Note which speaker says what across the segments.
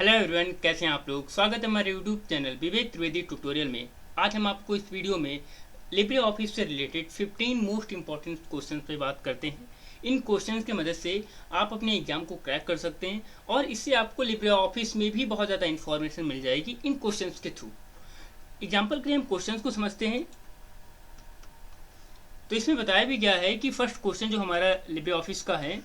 Speaker 1: Hello everyone, कैसे हैं आप लोग। स्वागत है हमारे यूट्यूब चैनल विवेक त्रिवेदी ट्यूटोरियल में। आज हम आपको इस वीडियो में लिब्रे ऑफिस से रिलेटेड 15 मोस्ट इंपॉर्टेंट क्वेश्चंस पे बात करते हैं। इन क्वेश्चंस की मदद से आप अपने एग्जाम को क्रैक कर सकते हैं और इससे आपको लिब्रे ऑफिस में भी बहुत ज़्यादा इन्फॉर्मेशन मिल जाएगी इन क्वेश्चंस के थ्रू। एग्जाम्पल के लिए हम क्वेश्चंस को समझते हैं। तो इसमें बताया भी गया है कि फर्स्ट क्वेश्चन जो हमारा लिब्रे ऑफिस का है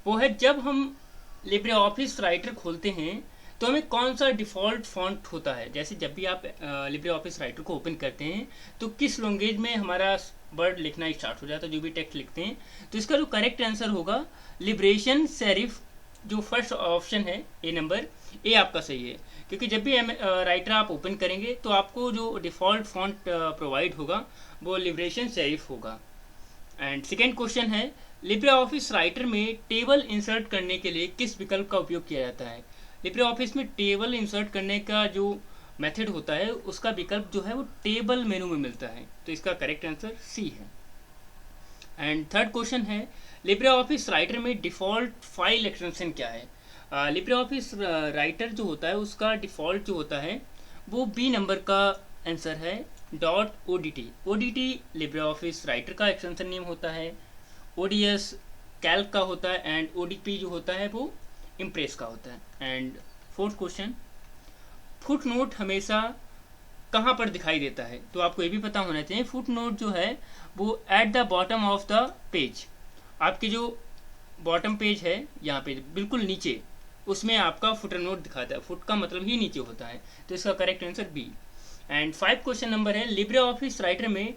Speaker 1: वो है, जब हम लिब्रे ऑफिस राइटर खोलते हैं तो हमें कौन सा डिफ़ॉल्ट फॉन्ट होता है। जैसे जब भी आप लिब्रे ऑफिस राइटर को ओपन करते हैं तो किस लैंग्वेज में हमारा वर्ड लिखना स्टार्ट हो जाता है, जो भी टेक्स्ट लिखते हैं। तो इसका जो करेक्ट आंसर होगा लिबरेशन सेरिफ, जो फर्स्ट ऑप्शन है ए नंबर, ए आपका सही है। क्योंकि जब भी राइटर आप ओपन करेंगे तो आपको जो डिफ़ॉल्ट फॉन्ट प्रोवाइड होगा वो लिबरेशन सेरिफ होगा। एंड सेकेंड क्वेश्चन है, लिब्रे ऑफिस राइटर में टेबल इंसर्ट करने के लिए किस विकल्प का उपयोग किया जाता है। लिब्रे ऑफिस में टेबल इंसर्ट करने का जो मेथड होता है उसका विकल्प जो है वो टेबल मेनू में मिलता है। तो इसका करेक्ट आंसर सी है। एंड थर्ड क्वेश्चन है, लिब्रे ऑफिस राइटर में डिफ़ॉल्ट फाइल एक्सटेंशन क्या है। लिब्रे ऑफिस राइटर जो होता है उसका डिफ़ॉल्ट जो होता है वो बी नंबर का आंसर है, .odt। odt Libre Office writer का एक्सटेंशन नेम होता है, ODS कैल्क का होता है एंड ODP जो होता है वो इम्प्रेस का होता है। And fourth question, foot note हमेशा कहाँ पर दिखाई देता है। तो आपको ये भी पता होना चाहिए, फुट नोट जो है वो at the bottom of the page, आपके जो बॉटम पेज है यहाँ पे बिल्कुल नीचे, उसमें आपका फुटर नोट दिखाता है। फुट का मतलब ही नीचे होता है। तो इसका correct answer B. And 5 question number है, लिब्रे ऑफिस राइटर में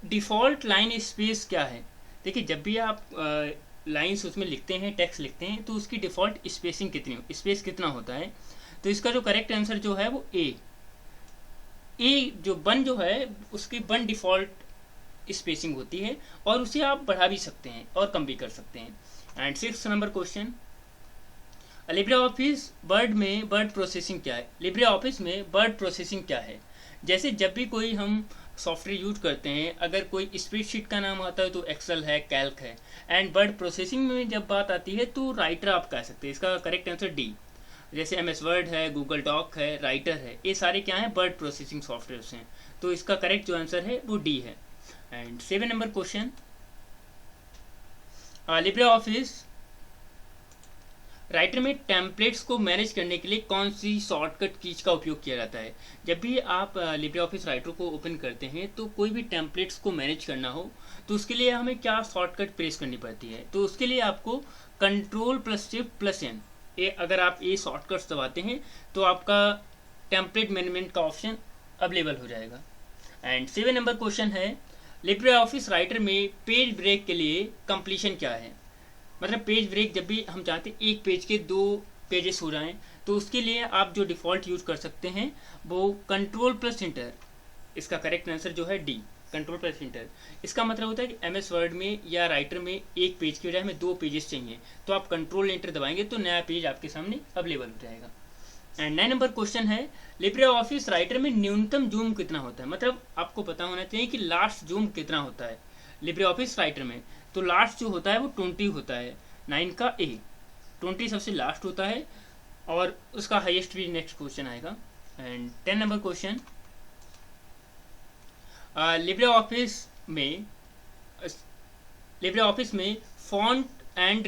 Speaker 1: डिफ़ॉल्ट लाइन स्पेस क्या है। देखिए, जब भी आप लाइंस उसमें लिखते हैं, टेक्स्ट लिखते हैं, तो उसकी डिफ़ॉल्ट स्पेसिंग कितनी हो, स्पेस कितना होता है। तो इसका जो करेक्ट आंसर जो है वो ए जो वन जो है उसकी वन डिफ़ॉल्ट स्पेसिंग होती है और उसे आप बढ़ा भी सकते हैं और कम भी कर सकते हैं। And 6 number question, Libre office word में वर्ड प्रोसेसिंग क्या है। लिब्रे ऑफिस में वर्ड प्रोसेसिंग क्या है। जैसे जब भी कोई हम सॉफ्टवेयर यूज करते हैं, अगर कोई स्प्रेडशीट का नाम आता है तो एक्सेल है, कैल्क है। एंड वर्ड प्रोसेसिंग में जब बात आती है तो राइटर आप कह सकते हैं। इसका करेक्ट आंसर डी। जैसे MS वर्ड है, गूगल डॉक है, राइटर है, ये सारे क्या हैं, वर्ड प्रोसेसिंग सॉफ्टवेयर हैं। तो इसका करेक्ट जो आंसर है वो डी है। And 7 number question, Libre Office Writer में टेम्पलेट्स को मैनेज करने के लिए कौन सी शॉर्टकट कीज का उपयोग किया जाता है। जब भी आप लिब्रे ऑफिस राइटर को ओपन करते हैं तो कोई भी टेम्पलेट्स को मैनेज करना हो तो उसके लिए हमें क्या शॉर्टकट प्रेस करनी पड़ती है। तो उसके लिए आपको Ctrl+Shift+N, ये अगर आप ये शॉर्टकट्स दबाते हैं तो आपका टेम्पलेट मैनेजमेंट का ऑप्शन अवेलेबल हो जाएगा। एंड 7 नंबर क्वेश्चन है, लिब्रे ऑफिस राइटर में पेज ब्रेक के लिए कंप्लीशन क्या है। मतलब पेज ब्रेक जब भी हम चाहते हैं एक पेज के 2 पेजेस हो जाएं तो उसके लिए आप जो डिफ़ॉल्ट यूज कर सकते हैं वो Ctrl+Enter। इसका करेक्ट आंसर जो है डी, Ctrl+Enter। इसका मतलब होता है कि MS वर्ड में या राइटर में एक पेज की बजाय हमें 2 पेजेस चाहिए तो आप Ctrl+Enter दबाएंगे तो नया पेज आपके सामने अवेलेबल हो जाएगा। एंड 9 नंबर क्वेश्चन है, लिब्रे ऑफिस राइटर में न्यूनतम जूम कितना होता है। मतलब आपको पता होना चाहिए कि लास्ट जूम कितना होता है लिब्रे ऑफिस राइटर में। तो लास्ट जो होता है वो 20 होता है। 9 का ए, 20 सबसे लास्ट होता है और उसका हाईएस्ट भी नेक्स्ट क्वेश्चन आएगा। And 10 number question, Libre office में फाइंड एंड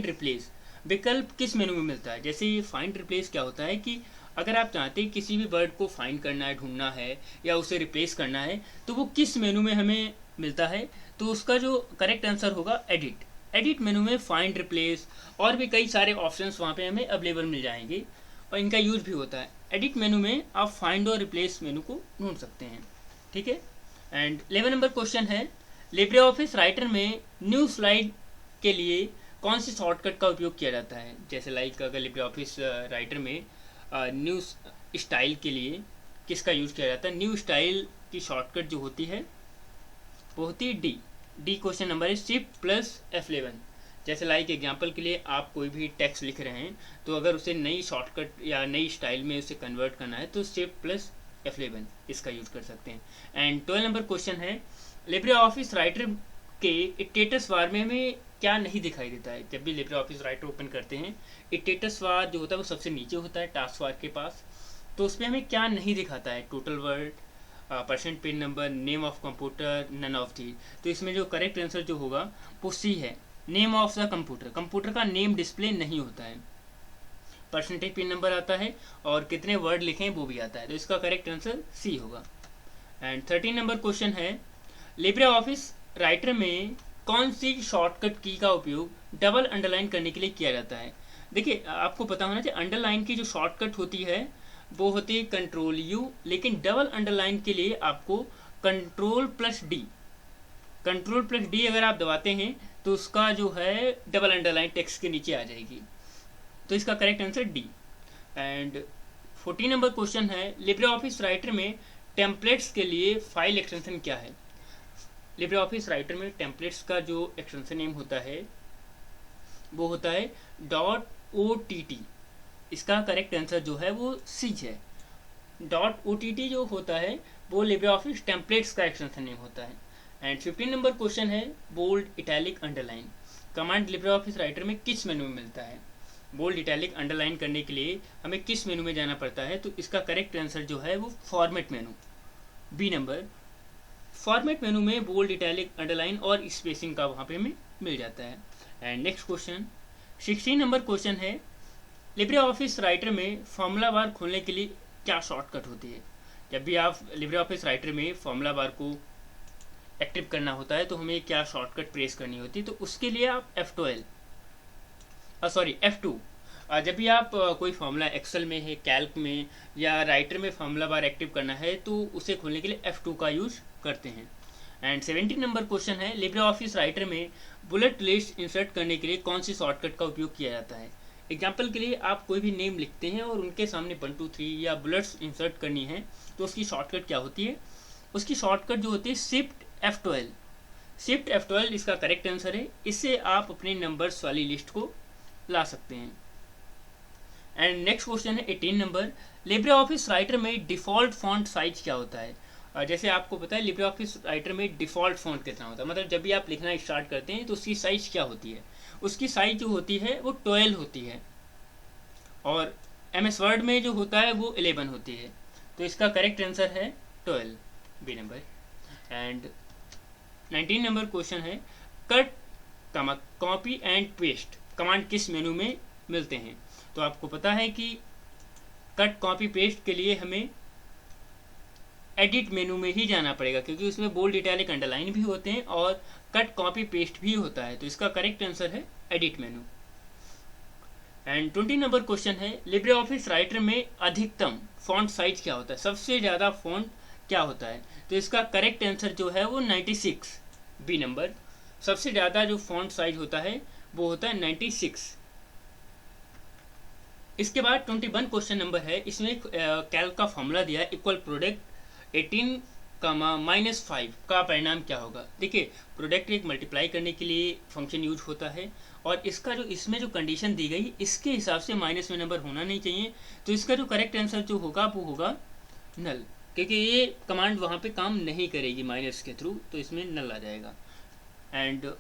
Speaker 1: रिप्लेस विकल्प किस मेनू में मिलता है। जैसे ये फाइंड रिप्लेस क्या होता है कि अगर आप चाहते हैं किसी भी वर्ड को फाइंड करना है, ढूंढना है या उसे रिप्लेस करना है तो वो किस मेनू में हमें मिलता है। तो उसका जो करेक्ट आंसर होगा एडिट मेनू में फाइंड रिप्लेस और भी कई सारे ऑप्शंस वहाँ पे हमें अवेलेबल मिल जाएंगे और इनका यूज भी होता है। एडिट मेनू में आप फाइंड और रिप्लेस मेनू को ढूंढ सकते हैं, ठीक है। एंड 11 नंबर क्वेश्चन है, लिब्रे ऑफिस राइटर में न्यू स्लाइड के लिए कौन सी शॉर्टकट का उपयोग किया जाता है। जैसे लाइक अगर लिब्रे ऑफिस राइटर में न्यू स्टाइल के लिए किसका यूज किया जाता है। न्यू स्टाइल की शॉर्टकट जो होती है वो होती है डी क्वेश्चन नंबर है Shift+F11। जैसे लाइक एग्जांपल के लिए आप कोई भी टेक्स्ट लिख रहे हैं तो अगर उसे नई शॉर्टकट या नई स्टाइल में उसे कन्वर्ट करना है तो Shift+F11 इसका यूज कर सकते हैं। एंड 12 नंबर क्वेश्चन है, लिब्रे ऑफिस राइटर के स्टेटस बार में हमें क्या नहीं दिखाई देता है जब भी लिब्रे ऑफिस राइटर ओपन करते हैं। स्टेटस बार जो होता है वो सबसे नीचे होता है टास्क बार के पास। तो उसमें हमें क्या नहीं दिखाता है, total word, percent page number, name of computer, none of the. तो इसमें जो करेक्ट आंसर जो होगा वो सी है, name of the computer. Computer का नेम डिस्प्ले नहीं होता है। परसेंटेज पिन नंबर आता है और कितने वर्ड लिखे हैं वो भी आता है। तो इसका करेक्ट आंसर सी होगा। एंड 13 नंबर क्वेश्चन है, लिब्रे ऑफिस राइटर में कौन सी शॉर्टकट की का उपयोग डबल अंडरलाइन करने के लिए किया जाता है। देखिए आपको पता होना चाहिए अंडरलाइन की जो शॉर्टकट होती है वो होती है कंट्रोल यू, लेकिन डबल अंडरलाइन के लिए आपको control plus D, control plus D अगर आप दबाते हैं तो उसका जो है डबल अंडरलाइन टेक्स्ट के नीचे आ जाएगी। तो इसका correct answer D. And 14 number question है, लिब्रे ऑफिस राइटर में टेम्पलेट्स के लिए फाइल एक्सटेंशन क्या है। लिब्रे ऑफिस राइटर में टेम्पलेट्स का जो एक्सटेंशन नेम होता है वो होता है .ott। इसका करेक्ट आंसर जो है वो सी है। .ott जो होता है वो लिब्रे ऑफिस टेम्पलेट्स का एक्सटेंशन नेम होता है। एंड 15 नंबर क्वेश्चन है, bold, italic, underline command Libre Office Writer में किस मेनू में मिलता है। बोल्ड, इटैलिक, अंडरलाइन करने के लिए हमें किस मेनू में जाना पड़ता है। तो इसका करेक्ट आंसर जो है वो format menu, B number. Format menu में बोल्ड, इटैलिक, अंडरलाइन और स्पेसिंग का वहाँ पे हमें मिल जाता है। And next question 16 number question है, लिब्रे ऑफिस राइटर में फॉर्मूला बार खोलने के लिए क्या शॉर्टकट होती है। जब भी आप लिब्रे ऑफिस राइटर में फॉर्मूला बार को एक्टिव करना होता है तो हमें क्या शॉर्टकट प्रेस करनी होती है। तो उसके लिए आप F2। जब भी आप कोई फॉर्मूला एक्सेल में है, कैल्क में या राइटर में फॉर्मूला बार एक्टिव करना है तो उसे खोलने के लिए F2 का यूज करते हैं। एंड 17 नंबर क्वेश्चन है, लिब्रे ऑफिस राइटर में बुलेट लिस्ट इंसर्ट करने के लिए कौन सी शॉर्टकट का उपयोग किया जाता है। एग्जाम्पल के लिए आप कोई भी नेम लिखते हैं और उनके सामने 1 2 3 या बुलेट्स इंसर्ट करनी है तो उसकी शॉर्टकट क्या होती है। उसकी शॉर्टकट जो होती है शिफ्ट F12। शिफ्ट F12 इसका करेक्ट आंसर है। इससे आप अपने नंबर्स वाली लिस्ट को ला सकते हैं। एंड नेक्स्ट क्वेश्चन है 18 नंबर, लिब्रे ऑफिस राइटर में डिफ़ॉल्ट फॉन्ट साइज क्या होता है। जैसे आपको पता है लिब्रे ऑफिस राइटर में डिफ़ॉल्ट फॉन्ट कितना होता है, मतलब जब भी आप लिखना स्टार्ट करते हैं तो उसकी साइज क्या होती है। उसकी साइज जो होती है वो 12 होती है और MS वर्ड में जो होता है वो 11 होती है। तो इसका करेक्ट आंसर है 12, B number. And 19 number question है, cut, copy and paste command किस मेनू में मिलते हैं। तो आपको पता है कि कट, कॉपी, पेस्ट के लिए हमें एडिट मेनू में ही जाना पड़ेगा क्योंकि उसमें बोल्ड, इटैलिक, अंडरलाइन भी होते हैं और कट, कॉपी, पेस्ट भी होता है। तो इसका करेक्ट आंसर है edit menu. And 20 number question है, लिब्रे ऑफिस राइटर में अधिकतम फॉन्ट साइज क्या होता है, सबसे ज़्यादा फॉन्ट क्या होता है। तो इसका करेक्ट आंसर जो है वो 96, बी नंबर। सबसे ज़्यादा जो फॉन्ट साइज होता है वो होता है 96। इसके बाद 21 क्वेश्चन नंबर है, इसमें कैल्क का फॉर्मूला दिया है, इक्वल प्रोडक्ट 18, -5 का परिणाम क्या होगा। देखिए प्रोडक्ट एक मल्टीप्लाई करने के लिए फंक्शन यूज होता है और इसका जो इसमें जो कंडीशन दी गई इसके हिसाब से माइनस में नंबर होना नहीं चाहिए। तो इसका जो करेक्ट आंसर जो होगा वो होगा नल, क्योंकि ये कमांड वहाँ पे काम नहीं करेगी माइनस के थ्रू, तो इसमें नल आ जाएगा। एंड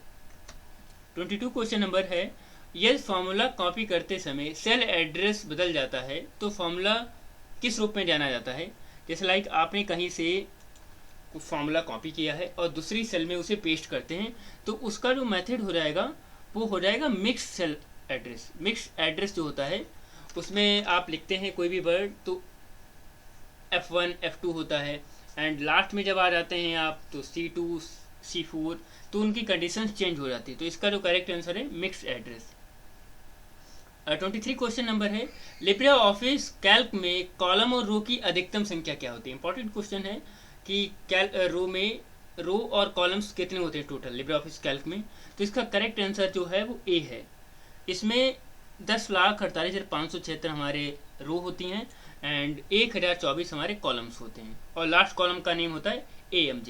Speaker 1: 22 क्वेश्चन नंबर है, यदि फॉर्मूला कॉपी करते समय सेल एड्रेस बदल जाता है तो फॉर्मूला किस रूप में जाना जाता है। जैसे लाइक आपने कहीं से फॉर्मूला कॉपी किया है और दूसरी सेल में उसे पेस्ट करते हैं तो उसका जो मेथड हो जाएगा वो हो जाएगा mix cell address. Mix address जो होता है उसमें आप लिखते हैं कोई भी वर्ड तो F1 F2 होता है एंड लास्ट में जब आ जाते हैं आप तो C2 C4 तो उनकी कंडीशंस चेंज हो जाती है। तो इसका जो करेक्ट आंसर है मिक्स एड्रेस। 23 क्वेश्चन नंबर है, लिब्रे ऑफिस कैल्क में कॉलम और रो की अधिकतम संख्या क्या होती है। इंपॉर्टेंट क्वेश्चन है कि रो और कॉलम्स कितने होते हैं टोटल लिब्रे ऑफिस कैल्क में। तो इसका करेक्ट आंसर जो है वो ए है। इसमें 10,48,576 हमारे रो होती हैं एंड 1024 हमारे कॉलम्स होते हैं और लास्ट कॉलम का नेम होता है AMJ।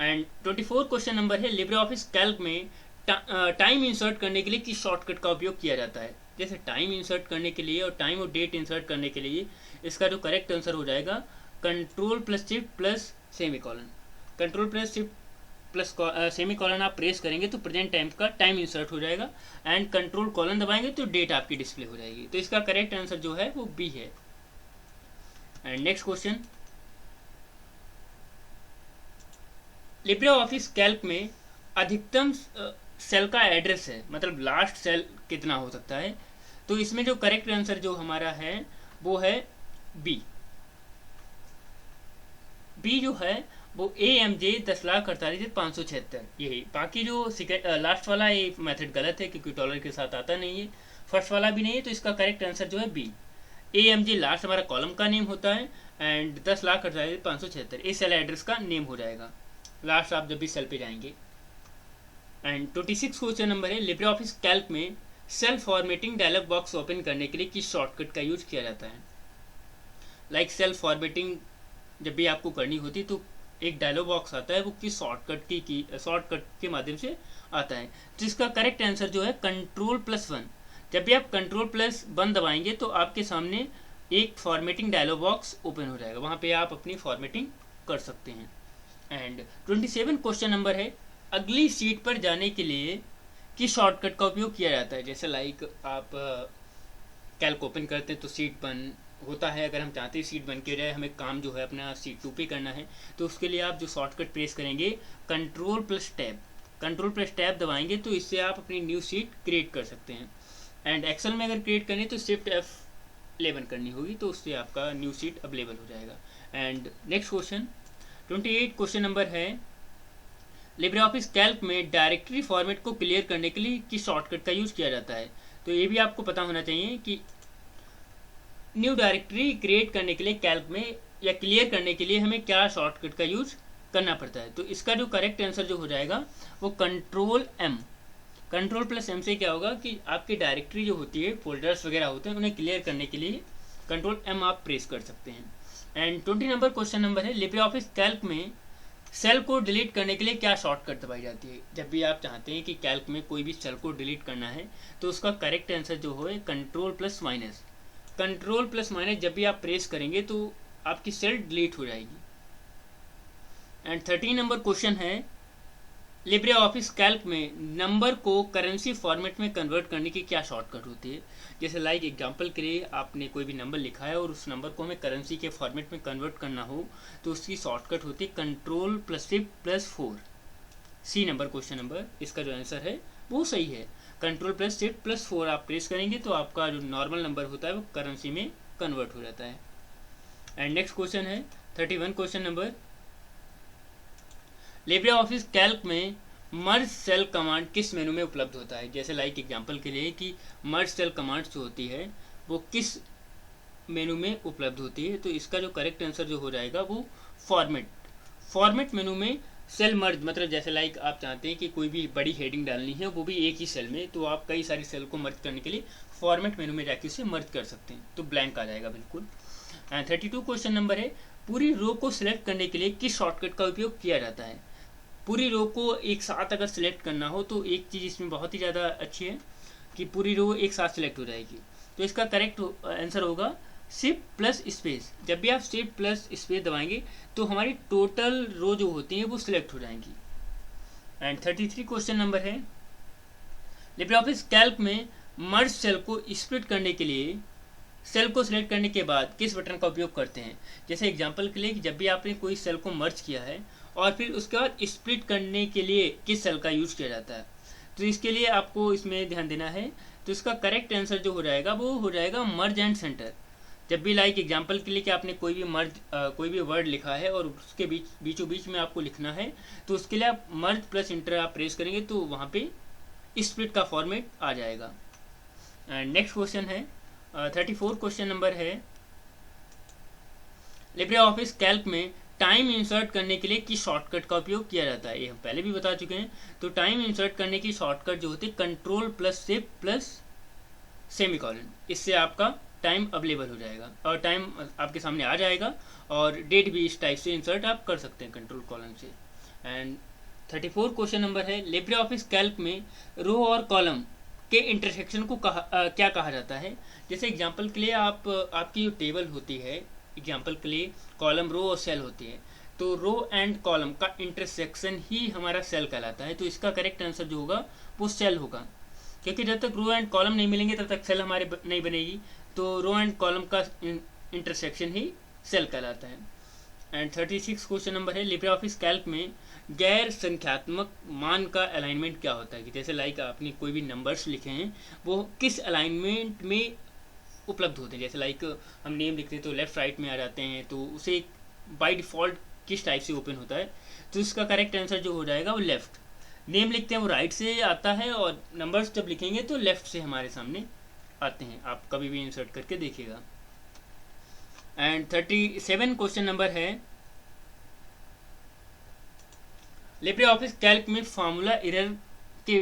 Speaker 1: एंड 24 क्वेश्चन नंबर है, लिब्रे ऑफिस कैल्क में टाइम इंसर्ट करने के लिए किस शॉर्टकट का उपयोग किया जाता है। जैसे टाइम इंसर्ट करने के लिए और टाइम और डेट इंसर्ट करने के लिए इसका जो करेक्ट आंसर हो जाएगा control plus shift plus semicolon. Control plus shift plus semi colon आप प्रेस करेंगे तो प्रेजेंट टाइम का टाइम इंसर्ट हो जाएगा, एंड कंट्रोल कॉलन दबाएंगे तो डेट आपकी डिस्प्ले हो जाएगी। तो इसका करेक्ट आंसर जो है वो बी है। And next question, Libre Office Calc में अधिकतम सेल का एड्रेस है, मतलब लास्ट सेल कितना हो सकता है। तो इसमें जो करेक्ट आंसर जो हमारा है वो है बी। बी जो है वो AMJ 10,48,576 यही। बाकी जो लास्ट वाला ये मेथड गलत है क्योंकि डॉलर के साथ आता नहीं है, फर्स्ट वाला भी नहीं है। तो इसका करेक्ट आंसर जो है बी। AMJ लास्ट हमारा कॉलम का नेम होता है एंड 10,48,576 इस सेल एड्रेस का नेम हो जाएगा लास्ट आप जब भी सेल पे जाएंगे। एंड 26 क्वेश्चन नंबर है, लिब्रे ऑफिस कैल्क में cell formatting dialog box open करने के लिए किस शॉर्टकट का यूज किया जाता है। लाइक सेल फॉर्मेटिंग जब भी आपको करनी होती तो एक डायलॉग बॉक्स आता है, वो किस शॉर्टकट के माध्यम से आता है। जिसका करेक्ट आंसर जो है Ctrl+1। जब भी आप Ctrl+1 दबाएंगे तो आपके सामने एक फॉर्मेटिंग डायलॉग बॉक्स ओपन हो जाएगा, वहाँ पे आप अपनी फॉर्मेटिंग कर सकते हैं। एंड 27 क्वेश्चन नंबर है, अगली सीट पर जाने के लिए किस शॉर्टकट का उपयोग किया जाता है। जैसे लाइक आप कैल्क ओपन करते हैं तो सीट 1 होता है, अगर हम चाहते हैं सीट 1 के जाए हमें काम जो है अपना सीट 2 पे करना है तो उसके लिए आप जो शॉर्टकट प्रेस करेंगे Ctrl+टैब दबाएंगे तो इससे आप अपनी न्यू सीट क्रिएट कर सकते हैं। एंड एक्सेल में अगर क्रिएट करनी है तो Shift F11 करनी होगी तो उससे आपका न्यू सीट अवेलेबल हो जाएगा। And next question 28 question number है, लिब्रे ऑफिस कैल्क में डायरेक्टरी फॉर्मेट को क्लियर करने के लिए किस शॉर्टकट का यूज किया जाता है। तो ये भी आपको पता होना चाहिए कि न्यू डायरेक्टरी क्रिएट करने के लिए कैल्क में या क्लियर करने के लिए हमें क्या शॉर्टकट का यूज करना पड़ता है। तो इसका जो करेक्ट आंसर जो हो जाएगा वो Ctrl+M से क्या होगा कि आपकी डायरेक्टरी जो होती है, फोल्डर्स वगैरह होते हैं, उन्हें क्लियर करने के लिए Ctrl+M आप प्रेस कर सकते हैं। एंड 20 नंबर क्वेश्चन नंबर है, लिब्रे ऑफिस कैल्क में सेल को डिलीट करने के लिए क्या शॉर्टकट दबाई जाती है। जब भी आप चाहते हैं कि कैल्क में कोई भी सेल को डिलीट करना है तो उसका करेक्ट आंसर जो हो Ctrl+- जब भी आप प्रेस करेंगे तो आपकी सेल डिलीट हो जाएगी। एंड 13 नंबर क्वेश्चन है, लिब्रे ऑफिस कैल्क में नंबर को करेंसी फॉर्मेट में कन्वर्ट करने की क्या शॉर्टकट होती है। जैसे लाइक एग्जांपल के लिए आपने कोई भी नंबर लिखा है और उस नंबर को हमें करेंसी के फॉर्मेट में कन्वर्ट करना हो तो उसकी शॉर्टकट होती है Ctrl+Shift+4। सी नंबर क्वेश्चन नंबर, इसका जो आंसर है वो सही है। Ctrl+Shift+4 आप प्रेस करेंगे तो आपका जो नॉर्मल नंबर होता है वो करेंसी में कन्वर्ट हो जाता है। एंड नेक्स्ट क्वेश्चन है 31 question number, Libre Office Calc में मर्ज सेल कमांड किस मेनू में उपलब्ध होता है। जैसे लाइक एग्जांपल के लिए कि मर्ज सेल कमांड जो होती है वो किस मेनू में उपलब्ध होती है। तो इसका जो करेक्ट आंसर जो हो जाएगा वो फॉर्मेट मेनू में सेल मर्ज, मतलब जैसे लाइक आप चाहते हैं कि कोई भी बड़ी हेडिंग डालनी है वो भी एक ही सेल में, तो आप कई सारी सेल को मर्ज करने के लिए फॉर्मेट मेनू में जाके उसे मर्ज कर सकते हैं, तो ब्लैंक आ जाएगा बिल्कुल। 32 क्वेश्चन नंबर है, पूरी रो को सिलेक्ट करने के लिए किस शॉर्टकट का उपयोग किया जाता है। पूरी रो को एक साथ अगर सिलेक्ट करना हो तो एक चीज़ इसमें बहुत ही ज़्यादा अच्छी है कि पूरी रो एक साथ सिलेक्ट हो जाएगी। तो इसका करेक्ट आंसर होगा Shift+स्पेस। जब भी आप Shift+स्पेस दबाएंगे तो हमारी टोटल रो जो होती हैं वो सिलेक्ट हो जाएंगी। एंड 33 क्वेश्चन नंबर है, लिब्रे ऑफिस कैल्क में मर्ज सेल को स्प्लिट करने के लिए सेल को सिलेक्ट करने के बाद किस बटन का उपयोग करते हैं। जैसे एग्जांपल के लिए कि जब भी आपने कोई सेल को मर्ज किया है और फिर उसके बाद स्प्लिट करने के लिए किस सेल का यूज किया जाता है, तो इसके लिए आपको इसमें ध्यान देना है। तो इसका करेक्ट आंसर जो हो जाएगा वो हो जाएगा मर्ज एंड सेंटर। जब भी लाइक एग्जांपल के लिए कि आपने कोई भी वर्ड लिखा है और उसके बीचों बीच में आपको लिखना है तो उसके लिए आप मर्ज+इंटर आप प्रेस करेंगे तो वहाँ पे स्प्लिट का फॉर्मेट आ जाएगा। एंड नेक्स्ट क्वेश्चन है 34 क्वेश्चन नंबर है, लिब्रे ऑफिस कैल्क में टाइम इंसर्ट करने के लिए किस शॉर्टकट का उपयोग किया जाता है। ये हम पहले भी बता चुके हैं। तो टाइम इंसर्ट करने की शॉर्टकट जो होती है Ctrl+Shift+सेमीकोलन, इससे आपका टाइम अवेलेबल हो जाएगा और टाइम आपके सामने आ जाएगा और डेट भी इस टाइप से इंसर्ट आप कर सकते हैं कंट्रोल कॉलम से। एंड 34 क्वेश्चन नंबर है, लिब्रे ऑफिस कैल्क में रो और कॉलम के इंटरसेक्शन को क्या कहा जाता है। जैसे एग्जांपल के लिए आपकी जो टेबल होती है, एग्जांपल के लिए कॉलम, रो और सेल होती है, तो रो एंड कॉलम का इंटरसेक्शन ही हमारा सेल कहलाता है। तो इसका करेक्ट आंसर जो होगा वो सेल होगा, क्योंकि जब तक रो एंड कॉलम नहीं मिलेंगे तब तक सेल हमारे नहीं बनेगी। तो रो एंड कॉलम का इंटरसेक्शन ही सेल कहलाता है। एंड 36 क्वेश्चन नंबर है, लिब्रे ऑफिस कैल्क में गैर संख्यात्मक मान का अलाइनमेंट क्या होता है। कि जैसे लाइक आपने कोई भी नंबर्स लिखे हैं वो किस अलाइनमेंट में उपलब्ध होते हैं। जैसे लाइक हम नेम लिखते हैं तो लेफ्ट राइट में आ जाते हैं, तो उसे बाय डिफ़ॉल्ट किस टाइप से ओपन होता है। तो इसका करेक्ट आंसर जो हो जाएगा वो लेफ्ट। नेम लिखते हैं वो राइट से आता है, और नंबर्स जब लिखेंगे तो लेफ्ट से हमारे सामने आते हैं। आप कभी भी इंसर्ट करके देखिएगा। एंड 37 क्वेश्चन नंबर है, लिब्रे ऑफिस कैल्क में फार्मूला एरर के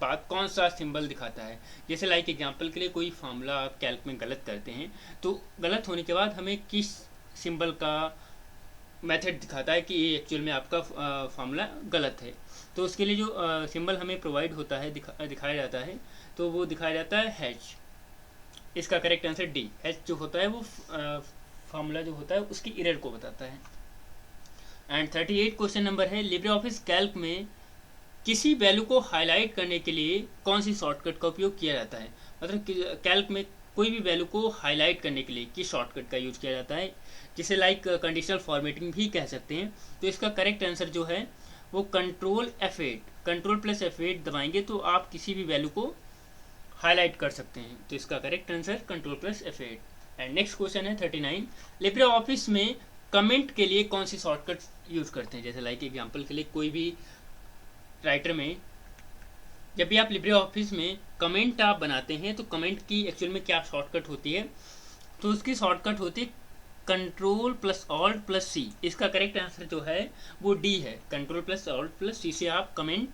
Speaker 1: बाद कौन सा सिंबल दिखाता है। जैसे लाइक एग्जांपल के लिए कोई फार्मूला आप कैल्क में गलत करते हैं, तो गलत होने के बाद हमें किस सिंबल का मेथड दिखाता है कि ये एक्चुअल में आपका फार्मूला गलत है। तो उसके लिए जो सिंबल हमें प्रोवाइड होता है, दिखाया जाता है, तो वो दिखाया जाता है हैच। इसका करेक्ट आंसर डी। हैच जो होता है वो फार्मूला जो होता है उसकी एरर को बताता है। एंड 38 क्वेश्चन नंबर है, लिब्रे ऑफिस कैल्क में किसी वैल्यू को हाईलाइट करने के लिए कौन सी शॉर्टकट का उपयोग किया जाता है। मतलब कैल्क में कोई भी वैल्यू को हाईलाइट करने के लिए किस शॉर्टकट का यूज किया जाता है, जिसे लाइक कंडीशनल फॉर्मेटिंग भी कह सकते हैं। तो इसका करेक्ट आंसर जो है वो कंट्रोल प्लस F8 दबाएंगे तो आप किसी भी वैल्यू को हाईलाइट कर सकते हैं। तो इसका correct answer control plus F8। And next question है 39, लिब्रे ऑफिस में कमेंट के लिए कौन सी शॉर्टकट यूज करते हैं। जैसे लाइक एग्जांपल के लिए कोई भी राइटर में जब भी आप लिब्रे ऑफिस में कमेंट आप बनाते हैं तो कमेंट की एक्चुअल में क्या शॉर्टकट होती है। तो उसकी शॉर्टकट होती है कंट्रोल प्लस ऑल्ट प्लस सी। इसका करेक्ट आंसर जो है वो डी है। कंट्रोल प्लस ऑल्ट प्लस सी से आप कमेंट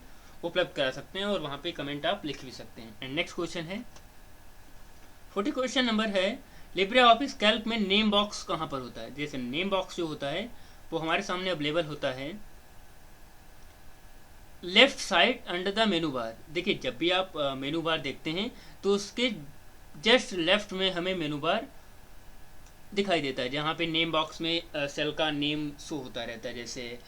Speaker 1: उपलब्ध करा सकते हैं और वहाँ पे कमेंट आप लिख भी सकते हैं। एंड नेक्स्ट क्वेश्चन है 40 क्वेश्चन नंबर है, लिब्रे ऑफिस कैल्क में नेम बॉक्स कहाँ पर होता है। जैसे नेम बॉक्स जो होता है वो हमारे सामने अवेलेबल होता है लेफ्ट साइड अंडर द मेनू बार। देखिए जब भी आप मेनू बार देखते हैं तो उसके जस्ट लेफ्ट में हमें मेनू बार दिखाई देता है, जहाँ पे नेम बॉक्स में सेल का नेम शो होता रहता है। जैसे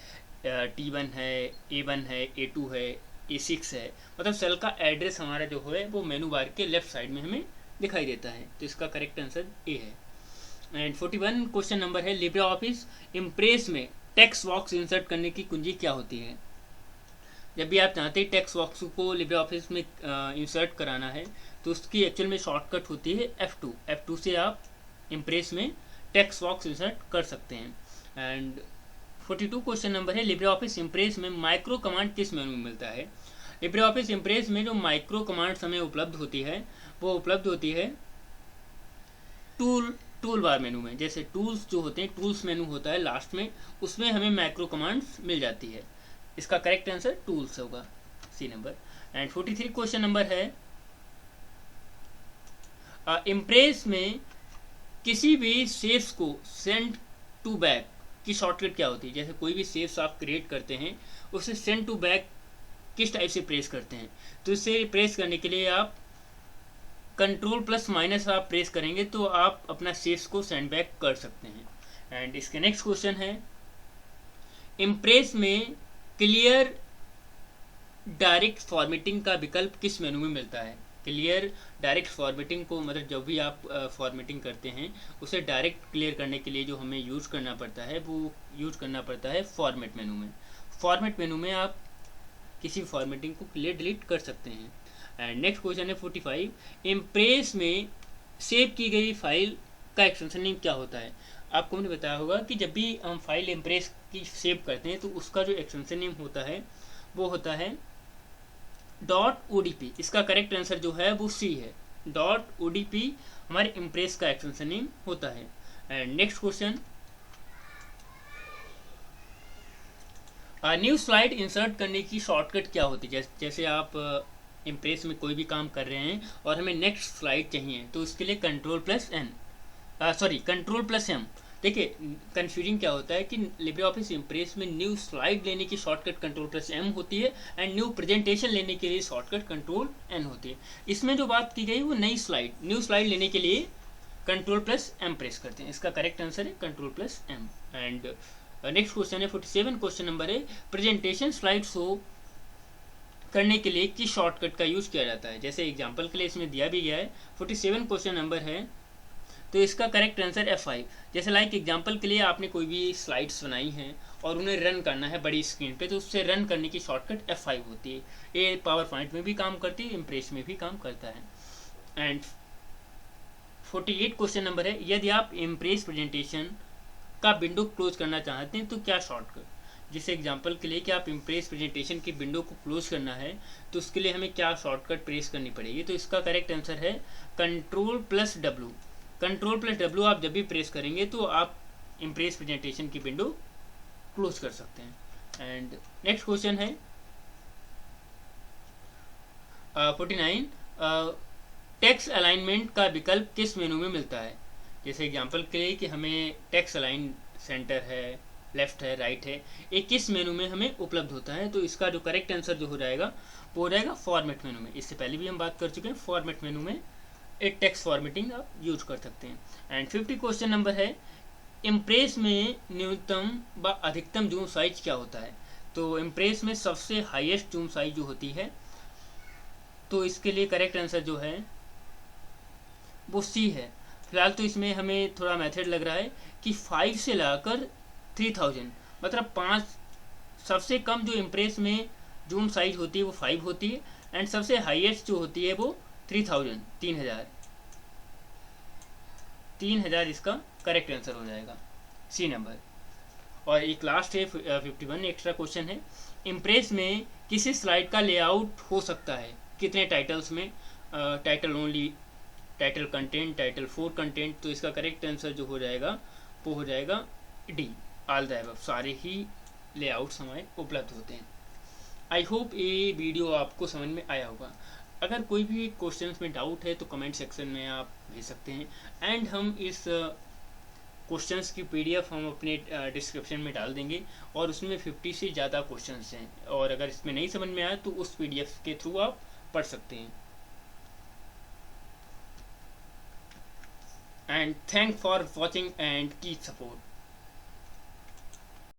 Speaker 1: T1 है, A1 है, A2 है, A6 है। मतलब सेल का एड्रेस हमारा जो है वो मेनू बार के लेफ्ट साइड में हमें दिखाई देता है। तो इसका करेक्ट आंसर ए है। एंड 41 क्वेश्चन नंबर है, लिब्रे ऑफिस इम्प्रेस में टेक्स्ट बॉक्स इंसर्ट करने की कुंजी क्या होती है। जब भी आप चाहते हैं टेक्स्ट बॉक्स को लिब्रे ऑफिस में इंसर्ट कराना है तो उसकी एक्चुअल में शॉर्टकट होती है F2। F2 से आप इम्प्रेस में टेक्स्ट बॉक्स इंसर्ट कर सकते हैं। एंड 42 क्वेश्चन नंबर है, लिब्रे ऑफिस इम्प्रेस में माइक्रो कमांड किस मेनू में मिलता है। लिब्रे ऑफिस इम्प्रेस में जो माइक्रो कमांड्स हमें उपलब्ध होती है वो उपलब्ध होती है टूल बार मेनू में। जैसे टूल्स जो होते हैं, टूल्स मेनू होता है लास्ट में, उसमें हमें माइक्रो कमांड्स मिल जाती है। इसका करेक्ट आंसर टूल्स होगा, C number. And 43 question number है, इम्प्रेस में किसी भी शेप्स को सेंड टू बैक की शॉर्टकट क्या होती है। जैसे कोई भी शेप्स आप क्रिएट करते हैं उसे सेंड टू बैक किस टाइप से प्रेस करते हैं। तो इसे प्रेस करने के लिए आप कंट्रोल प्लस माइनस आप प्रेस करेंगे तो आप अपना शेप्स को सेंड बैक कर सकते हैं। एंड इसके नेक्स्ट क्वेश्चन है, इम्प्रेस में क्लियर डायरेक्ट फॉर्मेटिंग का विकल्प किस मेनू में मिलता है। क्लियर डायरेक्ट फॉर्मेटिंग को मतलब जब भी आप फॉर्मेटिंग करते हैं उसे डायरेक्ट क्लियर करने के लिए जो हमें यूज़ करना पड़ता है वो यूज़ करना पड़ता है फॉर्मेट मेनू में। फॉर्मेट मेनू में आप किसी फॉर्मेटिंग को क्लियर डिलीट कर सकते हैं। एंड नेक्स्ट क्वेश्चन है 45, इम्प्रेस में सेव की गई फाइल का एक्सटेंशन नेम क्या होता है। आपको मैंने बताया होगा कि जब भी हम फाइल इम्प्रेस की सेव करते हैं तो उसका जो एक्सटेंशन नेम होता है वो होता है .odp। इसका करेक्ट आंसर जो है वो सी है। .odp हमारे इम्प्रेस का एक्सटेंशन नेम होता है। And next question, new slide insert करने की शॉर्टकट क्या होती है। जैसे आप इम्प्रेस में कोई भी काम कर रहे हैं और हमें नेक्स्ट स्लाइड चाहिए तो उसके लिए कंट्रोल प्लस एम। देखिए कंफ्यूजिंग क्या होता है कि लिब्रे ऑफिस इम्प्रेस में न्यू स्लाइड लेने की शॉर्टकट कंट्रोल प्लस एम होती है एंड न्यू प्रेजेंटेशन लेने के लिए शॉर्टकट कंट्रोल एन होती है। इसमें जो बात की गई वो न्यू स्लाइड लेने के लिए कंट्रोल प्लस एम प्रेस करते हैं। इसका करेक्ट आंसर है control plus M. And next question है 47 क्वेश्चन नंबर है, प्रेजेंटेशन स्लाइड शो करने के लिए किस शॉर्टकट का यूज किया जाता है। जैसे एग्जांपल के लिए इसमें दिया भी गया है, 47 क्वेश्चन नंबर है, तो इसका करेक्ट आंसर F5। जैसे लाइक एग्जांपल के लिए आपने कोई भी स्लाइड्स बनाई हैं और उन्हें रन करना है बड़ी स्क्रीन पे, तो उससे रन करने की शॉर्टकट F5 होती है। ये पावर पॉइंट में भी काम करती है, इम्प्रेस में भी काम करता है। एंड 48 क्वेश्चन नंबर है, यदि आप इम्प्रेस प्रेजेंटेशन का विंडो क्लोज करना चाहते हैं तो क्या शॉर्टकट। जैसे एग्जांपल के लिए कि आप इम्प्रेस प्रेजेंटेशन की विंडो को क्लोज करना है तो उसके लिए हमें क्या शॉर्टकट प्रेस करनी पड़ेगी। तो इसका करेक्ट आंसर है Ctrl+W। Ctrl+W आप जब भी प्रेस करेंगे तो आप इम्प्रेस प्रेजेंटेशन की विंडो क्लोज कर सकते हैं। एंड नेक्स्ट क्वेश्चन है 49, टेक्स्ट अलाइनमेंट का विकल्प किस मेनू में मिलता है। जैसे एग्जांपल के लिए कि हमें टेक्स्ट अलाइन सेंटर है, लेफ्ट है, राइट है, ये किस मेनू में हमें उपलब्ध होता है। तो इसका जो करेक्ट आंसर जो हो जाएगा वो हो जाएगा फॉर्मेट मेनू में। इससे पहले भी हम बात कर चुके हैं, फॉर्मेट मेनू में एक टेक्स्ट फॉर्मेटिंग आप यूज कर सकते हैं। एंड 50 क्वेश्चन नंबर है, इम्प्रेस में न्यूनतम व अधिकतम जूम साइज क्या होता है। तो इम्प्रेस में सबसे हाईएस्ट जूम साइज जो होती है, तो इसके लिए करेक्ट आंसर जो है वो C है। फिलहाल तो इसमें हमें थोड़ा मेथड लग रहा है कि 5 से लाकर 3000, मतलब 5, सबसे कम जो इम्प्रेस में जूम साइज होती है वो 5 होती है, एंड सबसे हाईएस्ट जो होती है वो 3000, 3000 इसका करेक्ट आंसर हो जाएगा, C नंबर। और एक लास्ट है 51 एक्स्ट्रा क्वेश्चन है, इम्प्रेस में किसी स्लाइड का लेआउट हो सकता है कितने टाइटल्स में। Title only, title content, title 4 content. तो इसका करेक्ट आंसर जो हो जाएगा वो हो जाएगा D, ऑल द अबव, सारे ही लेआउट्स हमारे उपलब्ध होते हैं। आई होप ये वीडियो आपको समझ में आया होगा। अगर कोई भी क्वेश्चंस में डाउट है तो कमेंट सेक्शन में आप भेज सकते हैं, एंड हम इस क्वेश्चंस की PDF हम अपने डिस्क्रिप्शन में डाल देंगे, और उसमें 50 से ज़्यादा क्वेश्चंस हैं, और अगर इसमें नहीं समझ में आया तो उस PDF के थ्रू आप पढ़ सकते हैं। And thanks for watching and keep support.